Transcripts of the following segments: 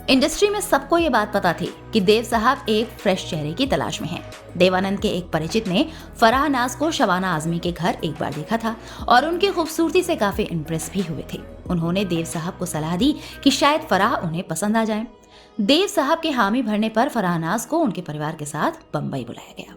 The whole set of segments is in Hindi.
इंडस्ट्री में सबको ये बात पता थी कि देव साहब एक फ्रेश चेहरे की तलाश में हैं। देवानंद के एक परिचित ने फराह नाज को शबाना आजमी के घर एक बार देखा था और उनकी खूबसूरती से काफी इम्प्रेस भी हुए थे। उन्होंने देव साहब को सलाह दी कि शायद फराह उन्हें पसंद आ जाए। देव साहब के हामी भरने पर फराह नाज को उनके परिवार के साथ बम्बई बुलाया गया।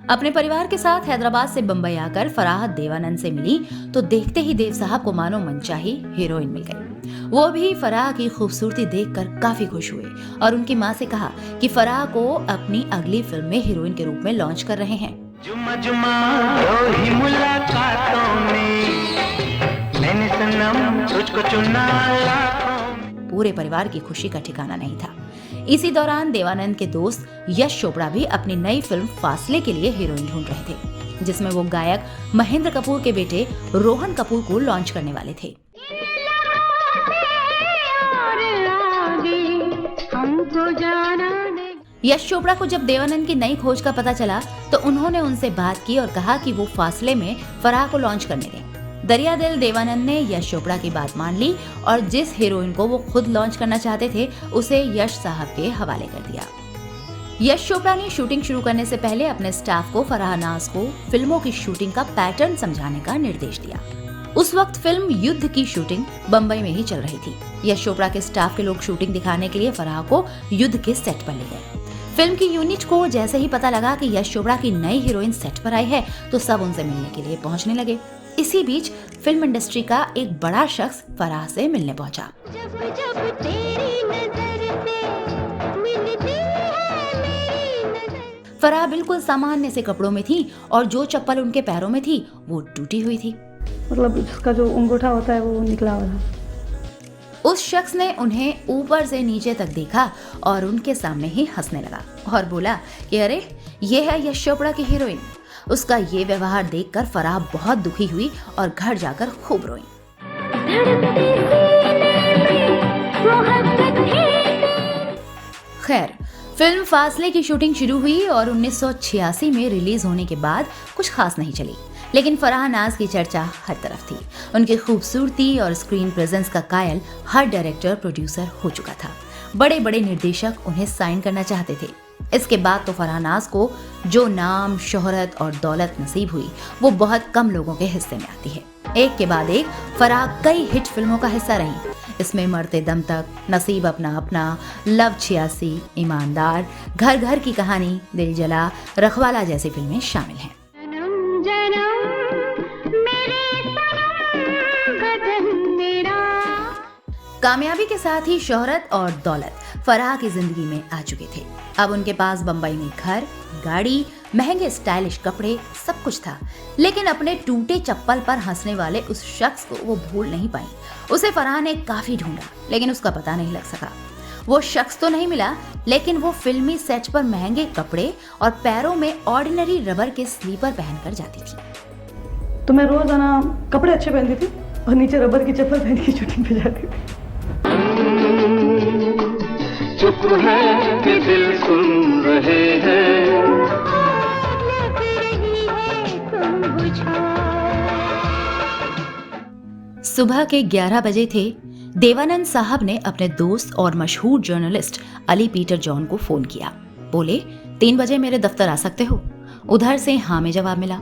अपने परिवार के साथ हैदराबाद से बम्बई आकर फराह देवानंद से मिली तो देखते ही देव साहब को मानो मनचाही हीरोइन मिल गई। वो भी फराह की खूबसूरती देखकर काफी खुश हुए और उनकी माँ से कहा कि फराह को अपनी अगली फिल्म में हीरोइन के रूप में लॉन्च कर रहे हैं। जुम्मा जुम्मा ही मुलाकातों में मैंने सनम तुझको चुना। पूरे परिवार की खुशी का ठिकाना नहीं था। इसी दौरान देवानंद के दोस्त यश चोपड़ा भी अपनी नई फिल्म फासले के लिए हीरोइन ढूंढ रहे थे, जिसमें वो गायक महेंद्र कपूर के बेटे रोहन कपूर को लॉन्च करने वाले थे। यश चोपड़ा को जब देवानंद की नई खोज का पता चला तो उन्होंने उनसे बात की और कहा कि वो फासले में फराह को लॉन्च करने दें। दरिया दिल देवानंद ने यश चोपड़ा की बात मान ली और जिस हीरोइन को वो खुद लॉन्च करना चाहते थे उसे यश साहब के हवाले कर दिया। यश चोपड़ा ने शूटिंग शुरू करने से पहले अपने स्टाफ को फराह नाज को फिल्मों की शूटिंग का पैटर्न समझाने का निर्देश दिया। उस वक्त फिल्म युद्ध की शूटिंग बम्बई में ही चल रही थी। यश चोपड़ा के स्टाफ के लोग शूटिंग दिखाने के लिए फराह को युद्ध के सेट पर ले गए। फिल्म की यूनिट को जैसे ही पता लगा कि यश चोपड़ा की नई हीरोइन सेट पर आई है तो सब उनसे मिलने के लिए पहुंचने लगे। इसी बीच फिल्म इंडस्ट्री का एक बड़ा शख्स फराह से मिलने पहुंचा। फराह बिल्कुल सामान्य से कपड़ों में थी और जो चप्पल उनके पैरों में थी वो टूटी हुई थी। मतलब उसका जो अंगूठा होता है वो निकला हुआ था। उस शख्स ने उन्हें ऊपर से नीचे तक देखा और उनके सामने ही हंसने लगा और बोला कि अरे ये है यश चोपड़ा की हीरोइन। उसका ये व्यवहार देखकर फराह बहुत दुखी हुई और घर जाकर खूब रोई। खैर, फिल्म फासले की शूटिंग शुरू हुई और 1986 में रिलीज होने के बाद कुछ खास नहीं चली, लेकिन फराह नाज की चर्चा हर तरफ थी। उनकी खूबसूरती और स्क्रीन प्रेजेंस का कायल हर डायरेक्टर प्रोड्यूसर हो चुका था। बड़े बड़े निर्देशक उन्हें साइन करना चाहते थे। इसके बाद तो फराह नाज को जो नाम, शोहरत और दौलत नसीब हुई वो बहुत कम लोगों के हिस्से में आती है। एक के बाद एक फराह कई हिट फिल्मों का हिस्सा रही। इसमें मरते दम तक, नसीब अपना अपना, लव 86, ईमानदार, घर घर की कहानी, दिल जला, रखवाला जैसी फिल्में शामिल हैं। कामयाबी के साथ ही शोहरत और दौलत फराह की जिंदगी में आ चुके थे। अब उनके पास बम्बई में घर, गाड़ी, महंगे स्टाइलिश कपड़े, सब कुछ था, लेकिन अपने टूटे चप्पल पर हंसने वाले उस शख्स को वो भूल नहीं पाई। उसे फराह ने काफी ढूंढा, लेकिन उसका पता नहीं लग सका। वो शख्स तो नहीं मिला, लेकिन वो फिल्मी सेट पर महंगे कपड़े और पैरों में ऑर्डिनरी रबर के स्लीपर पहनकर जाती थी। तो मैं रोजाना कपड़े अच्छे पहनती थी और नीचे रबर की चप्पल पहन के शूटिंग पे जाती थी। चुप है कि दिल सुन रहे हैं। सुबह के 11 बजे थे। देवानंद साहब ने अपने दोस्त और मशहूर जर्नलिस्ट अली पीटर जॉन को फोन किया। बोले 3 बजे मेरे दफ्तर आ सकते हो? उधर से हाँ में जवाब मिला।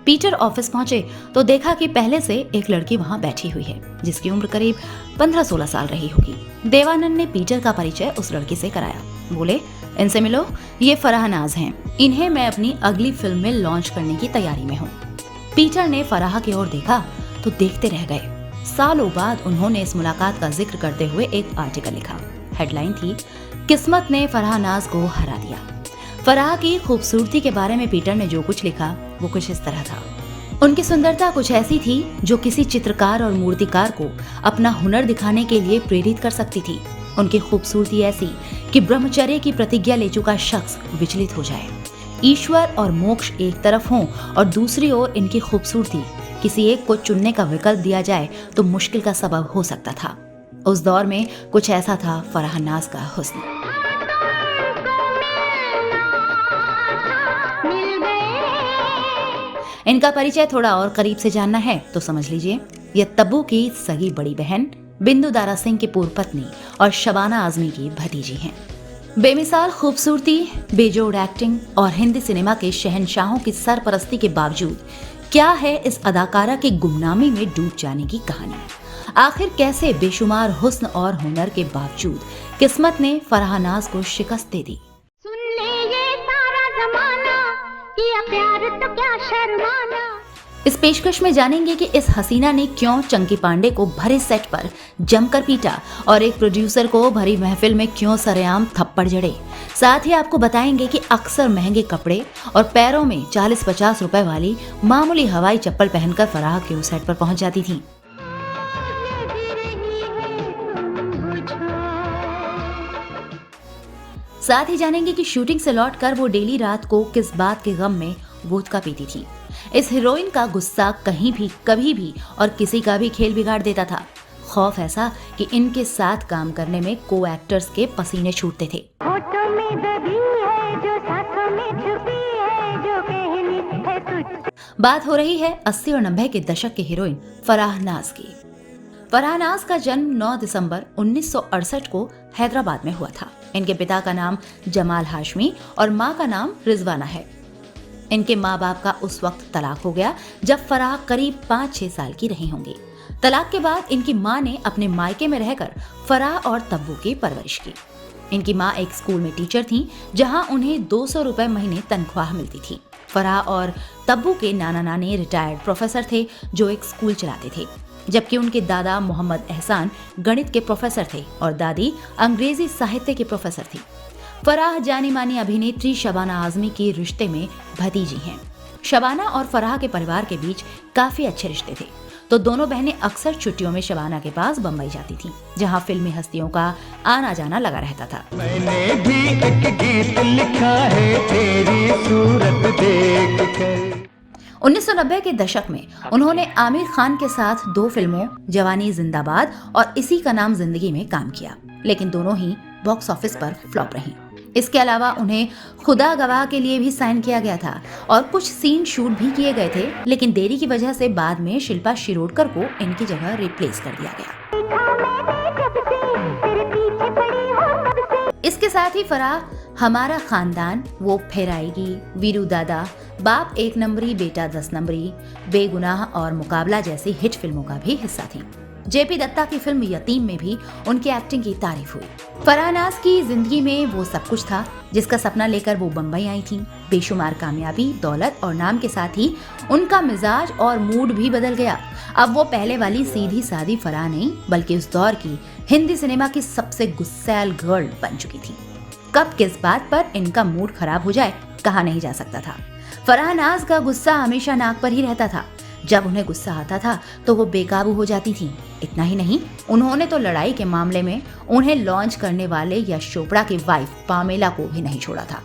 पीटर ऑफिस पहुंचे तो देखा कि पहले से एक लड़की वहां बैठी हुई है जिसकी उम्र करीब 15-16 साल रही होगी। देवानंद ने पीटर का परिचय उस लड़की से कराया। बोले इनसे मिलो, ये फराह नाज हैं। इन्हें मैं अपनी अगली फिल्म में लॉन्च करने की तैयारी में हूँ। पीटर ने फराह की ओर देखा तो देखते रह गए। सालों बाद उन्होंने इस मुलाकात का जिक्र करते हुए एक आर्टिकल लिखा। हेडलाइन थी, किस्मत ने फराह नाज को हरा दिया। फराह की खूबसूरती के बारे में पीटर ने जो कुछ लिखा वो कुछ इस तरह था। उनकी सुंदरता कुछ ऐसी थी जो किसी चित्रकार और मूर्तिकार को अपना हुनर दिखाने के लिए प्रेरित कर सकती थी। उनकी खूबसूरती ऐसी कि ब्रह्मचर्य की प्रतिज्ञा ले चुका शख्स विचलित हो जाए। ईश्वर और मोक्ष एक तरफ हों और दूसरी ओर इनकी खूबसूरती, किसी एक को चुनने का विकल्प दिया जाए तो मुश्किल का सबब हो सकता था। उस दौर में कुछ ऐसा था फराह नाज का हुस्न। इनका परिचय थोड़ा और करीब से जानना है तो समझ लीजिए। यह तब्बू की सगी बड़ी बहन बिंदु दारा सिंह की पूर्व पत्नी और शबाना आजमी की भतीजी हैं। बेमिसाल खूबसूरती, बेजोड़ एक्टिंग और हिंदी सिनेमा के शहंशाहों की सरपरस्ती के बावजूद क्या है इस अदाकारा के गुमनामी में डूब जाने की कहानी? आखिर कैसे बेशुमार हुस्न और हुनर के बावजूद किस्मत ने फराह नाज को शिकस्त दे दी? सुन ले ये सारा जमाना, किया प्यार तो क्या शर्माना। इस पेशकश में जानेंगे कि इस हसीना ने क्यों चंकी पांडे को भरे सेट पर जमकर पीटा और एक प्रोड्यूसर को भरी महफिल में क्यों सरेआम थप्पड़ जड़े। साथ ही आपको बताएंगे कि अक्सर महंगे कपड़े और पैरों में 40-50 रुपए वाली मामूली हवाई चप्पल पहनकर फराह क्यों सेट पर पहुंच जाती थी। साथ ही जानेंगे कि शूटिंग से लौटकर वो डेली रात को किस बात के गम में वोदका पीती थी। इस हीरोइन का गुस्सा कहीं भी, कभी भी और किसी का भी खेल बिगाड़ देता था। खौफ ऐसा कि इनके साथ काम करने में को एक्टर्स के पसीने छूटते थे। होठों में दबी है जो सांसों में छुपी है, जो कहनी है तुझ। बात हो रही है 80 और 90 के दशक की हीरोइन फराह नाज की। फराह नाज का जन्म 9 दिसंबर 1968 को हैदराबाद में हुआ था। इनके पिता का नाम जमाल हाशमी और माँ का नाम रिजवाना है। इनके माँ बाप का उस वक्त तलाक हो गया जब फराह करीब 5-6 साल की रही होंगी। तलाक के बाद इनकी माँ ने अपने मायके में रहकर फराह और तब्बू की परवरिश की। इनकी माँ एक स्कूल में टीचर थी जहाँ उन्हें 200 रुपए महीने तनख्वाह मिलती थी। फराह और तब्बू के नाना नानी रिटायर्ड प्रोफेसर थे जो एक स्कूल चलाते थे, जबकि उनके दादा मोहम्मद एहसान गणित के प्रोफेसर थे और दादी अंग्रेजी साहित्य के प्रोफेसर थी। फराह जानी मानी अभिनेत्री शबाना आजमी के रिश्ते में भतीजी हैं। शबाना और फराह के परिवार के बीच काफी अच्छे रिश्ते थे, तो दोनों बहनें अक्सर छुट्टियों में शबाना के पास बम्बई जाती थीं, जहां फिल्मी हस्तियों का आना जाना लगा रहता था। मैंने भी एक गीत लिखा है तेरी सूरत देखकर। 1990 के दशक में उन्होंने आमिर खान के साथ 2 फिल्मों जवानी जिंदाबाद और इसी का नाम जिंदगी में काम किया, लेकिन दोनों ही बॉक्स ऑफिस पर फ्लॉप रहीं। इसके अलावा उन्हें खुदा गवाह के लिए भी साइन किया गया था और कुछ सीन शूट भी किए गए थे, लेकिन देरी की वजह से बाद में शिल्पा शिरोडकर को इनकी जगह रिप्लेस कर दिया गया। इसके साथ ही फराह हमारा खानदान, वो फिर आएगी, वीरू दादा, बाप 1 नंबरी बेटा 10 नंबरी, बेगुनाह और मुकाबला जैसी हिट फिल्मों का भी हिस्सा थी। जेपी दत्ता की फिल्म यतीम में भी उनकी एक्टिंग की तारीफ हुई। फराह नाज की जिंदगी में वो सब कुछ था जिसका सपना लेकर वो बम्बई आई थी। बेशुमार कामयाबी, दौलत और नाम के साथ ही उनका मिजाज और मूड भी बदल गया। अब वो पहले वाली सीधी सादी फराह नहीं, बल्कि उस दौर की हिंदी सिनेमा की सबसे गुस्सैल गर्ल बन चुकी थी। कब किस बात पर इनका मूड खराब हो जाए कहा नहीं जा सकता था। फराह नाज का गुस्सा हमेशा नाक पर ही रहता था। जब उन्हें गुस्सा आता था तो वो बेकाबू हो जाती थी। इतना ही नहीं, उन्होंने तो लड़ाई के मामले में उन्हें लॉन्च करने वाले यश चोपड़ा की वाइफ पामेला को भी नहीं छोड़ा था।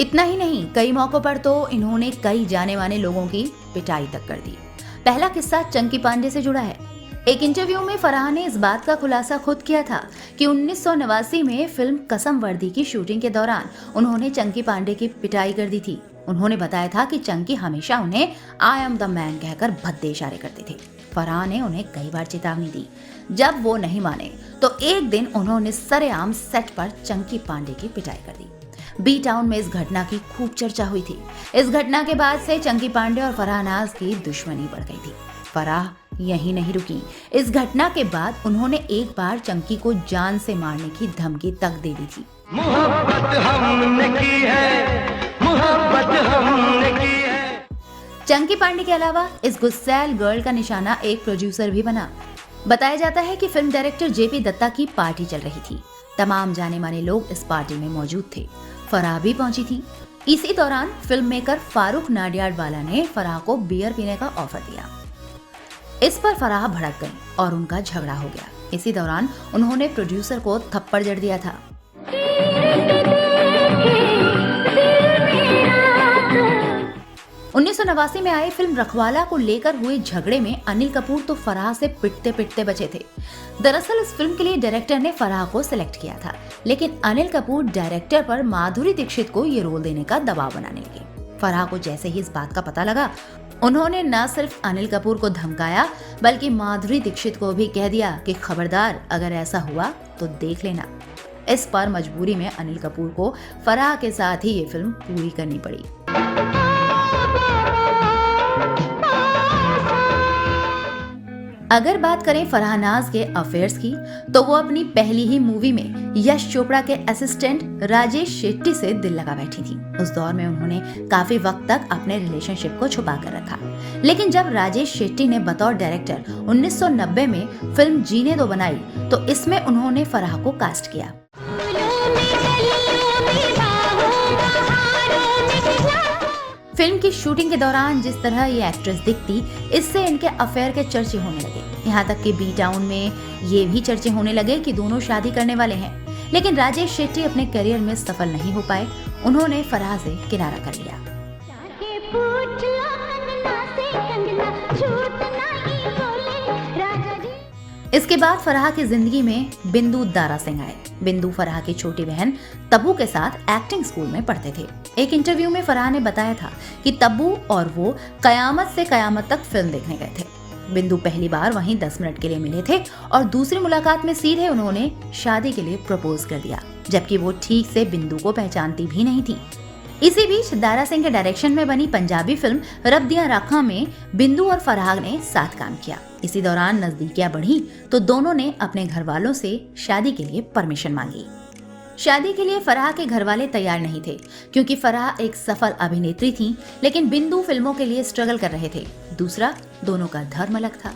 इतना ही नहीं, कई मौकों पर तो इन्होंने कई जाने माने लोगों की पिटाई तक कर दी। पहला किस्सा चंकी पांडे से जुड़ा है। एक इंटरव्यू में फराह ने इस बात का खुलासा खुद किया था कि 1989 में फिल्म कसम वर्दी की शूटिंग के दौरान उन्होंने चंकी पांडे की पिटाई कर दी थी। उन्होंने बताया था कि चंकी हमेशा उन्हें आई एम द मैन कहकर भद्दे इशारे करते थे। फराह ने उन्हें कई बार चेतावनी दी। जब वो नहीं माने तो एक दिन उन्होंने सरेआम सेट पर चंकी पांडे की पिटाई कर दी। बी टाउन में इस घटना की खूब चर्चा हुई थी। इस घटना के बाद से चंकी पांडे और फराह नाज की दुश्मनी बढ़ गई थी। फराह यही नहीं रुकी। इस घटना के बाद उन्होंने एक बार चंकी को जान से मारने की धमकी तक दे दी थी। मोहब्बत हमने की है, मोहब्बत हमने की है। चंकी पांडे के अलावा इस गुस्सैल गर्ल का निशाना एक प्रोड्यूसर भी बना। बताया जाता है कि फिल्म डायरेक्टर जेपी दत्ता की पार्टी चल रही थी। तमाम जाने माने लोग इस पार्टी में मौजूद थे। फराह भी पहुंची थी। इसी दौरान फिल्म मेकर फारूक नाडियाडवाला ने फराह को बियर पीने का ऑफर दिया। इस पर फराह भड़क गई और उनका झगड़ा हो गया। इसी दौरान उन्होंने प्रोड्यूसर को थप्पड़ जड़ दिया था। 1989 में आई फिल्म रखवाला को लेकर हुए झगड़े में अनिल कपूर तो फराह से पिटते पिटते बचे थे। दरअसल इस फिल्म के लिए डायरेक्टर ने फराह को सिलेक्ट किया था, लेकिन अनिल कपूर डायरेक्टर पर माधुरी दीक्षित को ये रोल देने का दबाव बनाने लगे। फराह को जैसे ही इस बात का पता लगा, उन्होंने न सिर्फ अनिल कपूर को धमकाया बल्कि माधुरी दीक्षित को भी कह दिया कि खबरदार, अगर ऐसा हुआ तो देख लेना। इस पर मजबूरी में अनिल कपूर को फराह के साथ ही ये फिल्म पूरी करनी पड़ी। अगर बात करें फराह नाज के अफेयर्स की, तो वो अपनी पहली ही मूवी में यश चोपड़ा के असिस्टेंट राजेश शेट्टी से दिल लगा बैठी थी। उस दौर में उन्होंने काफी वक्त तक अपने रिलेशनशिप को छुपा कर रखा, लेकिन जब राजेश शेट्टी ने बतौर डायरेक्टर 1990 में फिल्म जीने दो बनाई, तो इसमें उन्होंने फराह को कास्ट किया। फिल्म की शूटिंग के दौरान जिस तरह ये एक्ट्रेस दिखती, इससे इनके अफेयर के चर्चे होने लगे। यहाँ तक कि बी टाउन में ये भी चर्चे होने लगे कि दोनों शादी करने वाले हैं। लेकिन राजेश शेट्टी अपने करियर में सफल नहीं हो पाए, उन्होंने फराह से किनारा कर लिया। इसके बाद फराह की जिंदगी में बिंदु दारा सिंह आए। बिंदु फराह की छोटी बहन तब्बू के साथ एक्टिंग स्कूल में पढ़ते थे। एक इंटरव्यू में फराह ने बताया था कि तब्बू और वो कयामत से कयामत तक फिल्म देखने गए थे। बिंदु पहली बार वहीं 10 मिनट के लिए मिले थे और दूसरी मुलाकात में सीधे उन्होंने शादी के लिए प्रपोज कर दिया, जबकि वो ठीक से बिंदु को पहचानती भी नहीं थी। इसी बीच दारा सिंह के डायरेक्शन में बनी पंजाबी फिल्म रब दियां राखां में बिंदु और फराह ने साथ काम किया। इसी दौरान नजदीकियां बढ़ी तो दोनों ने अपने घर वालों से शादी के लिए परमिशन मांगी। शादी के लिए फराह के घर वाले तैयार नहीं थे, क्योंकि फराह एक सफल अभिनेत्री थी, लेकिन बिंदु फिल्मों के लिए स्ट्रगल कर रहे थे। दूसरा, दोनों का धर्म अलग था।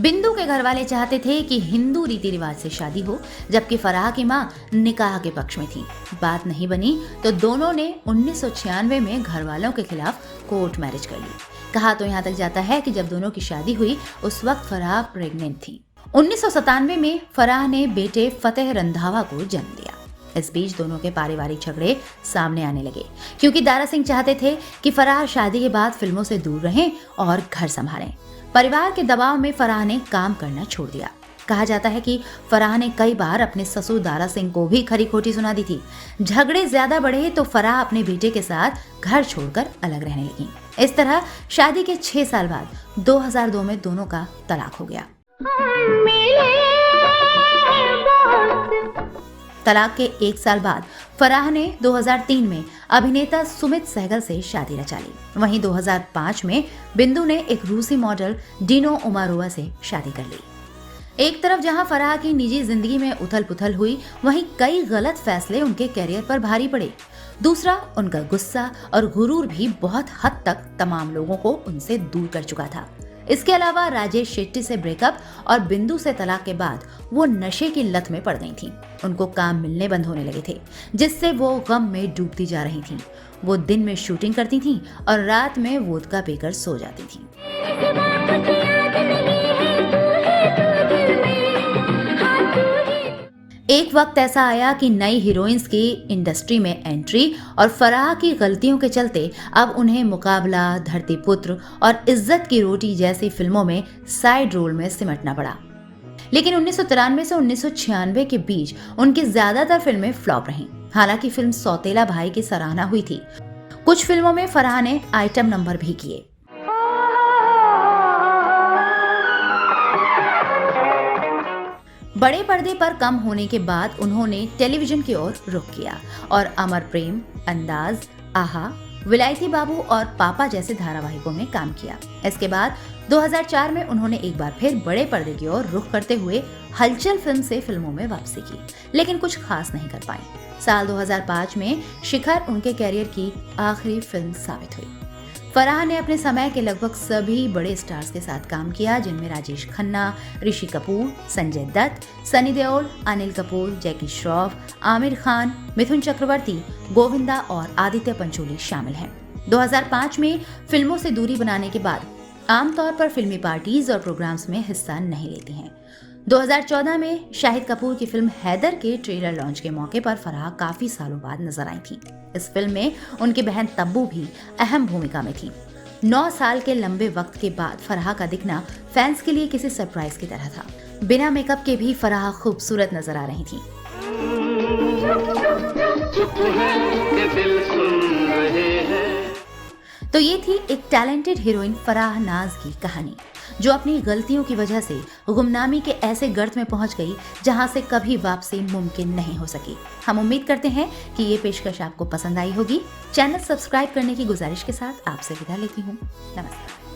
बिंदु के घर वाले चाहते थे कि हिंदू रीति रिवाज से शादी हो, जबकि फराह की मां निकाह के पक्ष में थी। बात नहीं बनी तो दोनों ने 1996 में घर वालों के खिलाफ कोर्ट मैरिज कर ली। कहा तो यहाँ तक जाता है कि जब दोनों की शादी हुई उस वक्त फराह प्रेग्नेंट थी। 1997 में फराह ने बेटे फतेह रंधावा को जन्म दिया। इस बीच दोनों के पारिवारिक झगड़े सामने आने लगे, क्योंकि दारा सिंह चाहते थे कि फराह शादी के बाद फिल्मों से दूर रहें और घर संभालें। परिवार के दबाव में फराह ने काम करना छोड़ दिया। कहा जाता है कि फराह ने कई बार अपने ससुर दारा सिंह को भी खरी खोटी सुना दी थी। झगड़े ज्यादा बढ़े तो फराह अपने बेटे के साथ घर छोड़कर अलग रहने लगी। इस तरह शादी के 6 साल बाद 2002 में दोनों का तलाक हो गया। तलाक के 1 साल बाद फराह ने 2003 में अभिनेता सुमित सहगल से शादी रचा ली। वहीं 2005 में बिंदु ने एक रूसी मॉडल डिनो उमारोवा से शादी कर ली। एक तरफ जहां फराह की निजी जिंदगी में उथल पुथल हुई, वहीं कई गलत फैसले उनके करियर पर भारी पड़े। दूसरा, उनका गुस्सा और गुरूर भी बहुत हद तक तमाम लोगों को उनसे दूर कर चुका था। इसके अलावा राजेश शेट्टी से ब्रेकअप और बिंदु से तलाक के बाद वो नशे की लत में पड़ गई थीं। उनको काम मिलने बंद होने लगे थे, जिससे वो गम में डूबती जा रही थीं। वो दिन में शूटिंग करती थीं और रात में वोदका पीकर सो जाती थीं। एक वक्त ऐसा आया कि नई हीरोइंस की इंडस्ट्री में एंट्री और फराह की गलतियों के चलते अब उन्हें मुकाबला, धरतीपुत्र और इज्जत की रोटी जैसी फिल्मों में साइड रोल में सिमटना पड़ा। लेकिन 1993 से 1996 के बीच उनकी ज्यादातर फिल्में फ्लॉप रहीं। हालांकि फिल्म सौतेला भाई की सराहना हुई थी। कुछ फिल्मों में फराह ने आइटम नंबर भी किए। बड़े पर्दे पर कम होने के बाद उन्होंने टेलीविजन की ओर रुख किया और अमर प्रेम, अंदाज, आहा, विलायती बाबू और पापा जैसे धारावाहिकों में काम किया। इसके बाद 2004 में उन्होंने एक बार फिर बड़े पर्दे की ओर रुख करते हुए हलचल फिल्म से फिल्मों में वापसी की, लेकिन कुछ खास नहीं कर पाए। साल 2005 में शिखर उनके करियर की आखिरी फिल्म साबित हुई। फराह ने अपने समय के लगभग सभी बड़े स्टार्स के साथ काम किया, जिनमें राजेश खन्ना, ऋषि कपूर, संजय दत्त, सनी देओल, अनिल कपूर, जैकी श्रॉफ, आमिर खान, मिथुन चक्रवर्ती, गोविंदा और आदित्य पंचोली शामिल हैं। 2005 में फिल्मों से दूरी बनाने के बाद आमतौर पर फिल्मी पार्टीज और प्रोग्राम्स में हिस्सा नहीं लेती हैं। 2014 में शाहिद कपूर की फिल्म हैदर के ट्रेलर लॉन्च के मौके पर फराह काफी सालों बाद नजर आई थी। इस फिल्म में उनकी बहन तब्बू भी अहम भूमिका में थी। 9 साल के लंबे वक्त के बाद फराह का दिखना फैंस के लिए किसी सरप्राइज की तरह था। बिना मेकअप के भी फराह खूबसूरत नजर आ रही थी। तो ये थी एक टैलेंटेड हीरोइन फराह नाज की कहानी, जो अपनी गलतियों की वजह से गुमनामी के ऐसे गर्त में पहुंच गई जहां से कभी वापसी मुमकिन नहीं हो सकी। हम उम्मीद करते हैं कि ये पेशकश आपको पसंद आई होगी। चैनल सब्सक्राइब करने की गुजारिश के साथ आपसे विदा लेती हूँ। नमस्कार।